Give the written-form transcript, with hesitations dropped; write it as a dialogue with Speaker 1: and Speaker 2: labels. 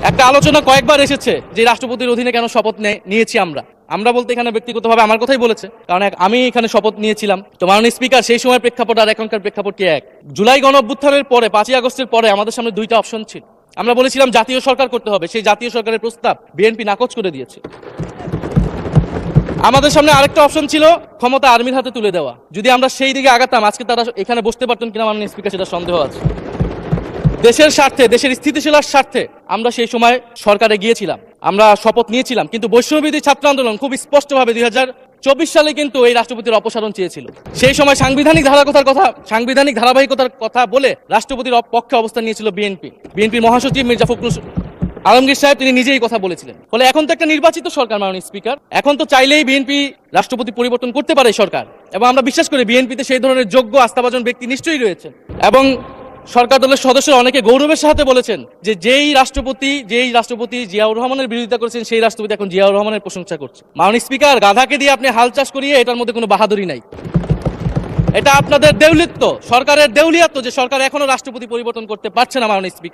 Speaker 1: একটা আলোচনা কয়েকবার এসেছে যে রাষ্ট্রপতির অধীনে কেন শপথ নিয়েছি আমরা বলতে এখানে ব্যক্তিগতভাবে আমার কথাই বলেছে, কারণ আমি এখানে শপথ নিয়েছিলাম। তো মাননীয় স্পিকার, সেই সময় প্রেক্ষাপট আর এখনকার প্রেক্ষাপট কি এক? জুলাই গণঅভ্যুত্থানের পরে 5ই আগস্টের পরে আমাদের সামনে দুইটা অপশন ছিল। আমরা বলেছিলাম জাতীয় সরকার করতে হবে, সেই জাতীয় সরকারের প্রস্তাব বিএনপি নাকচ করে দিয়েছে। আমাদের সামনে আরেকটা অপশন ছিল ক্ষমতা আর্মির হাতে তুলে দেওয়া। যদি আমরা সেই দিকে আগাতাম, আজকে তারা এখানে বসতে পারতেন কিনা মাননীয় স্পিকার সেটা সন্দেহ আছে। দেশের স্বার্থে, দেশের স্থিতিশীলার স্বার্থে আমরা সেই সময় সরকারে গিয়েছিলাম, আমরা শপথ নিয়েছিলাম। কিন্তু বৈষম্যবিরোধী ছাত্র আন্দোলন খুব স্পষ্টভাবে 2024 সালে কিন্তু এই রাষ্ট্রপতির অপসারণ চেয়েছিল। সেই সময় সাংবিধানিক ধারাবাহিকতার কথা বলে রাষ্ট্রপতির পক্ষে অবস্থান নিয়েছিল বিএনপির মহাসচিব মির্জা ফখরুল আলমগীর সাহেব, তিনি নিজেই কথা বলেছিলেন। ফলে এখন তো একটা নির্বাচিত সরকার মাননীয় স্পিকার, এখন তো চাইলেই বিএনপি রাষ্ট্রপতি পরিবর্তন করতে পারে সরকার। এবং আমরা বিশ্বাস করি বিএনপিতে সেই ধরনের যোগ্য আস্থাভাজন ব্যক্তি নিশ্চয়ই রয়েছে। এবং সরকার দলের সদস্যরা অনেকে গৌরবের সাথে বলেছেন যে যেই রাষ্ট্রপতি জিয়াউর রহমানের বিরোধিতা করেছেন, সেই রাষ্ট্রপতি এখন জিয়াউর রহমানের প্রশংসা করছে। মাননীয় স্পিকার, গাধাকে দিয়ে আপনি হাল চাষ করিয়ে এটার মধ্যে কোনো বাহাদুরি নাই। এটা আপনাদের দেউলিত্ব, সরকারের দেউলিয়াত্ব যে সরকার এখনো রাষ্ট্রপতি পরিবর্তন করতে পারছে না মাননীয় স্পিকার।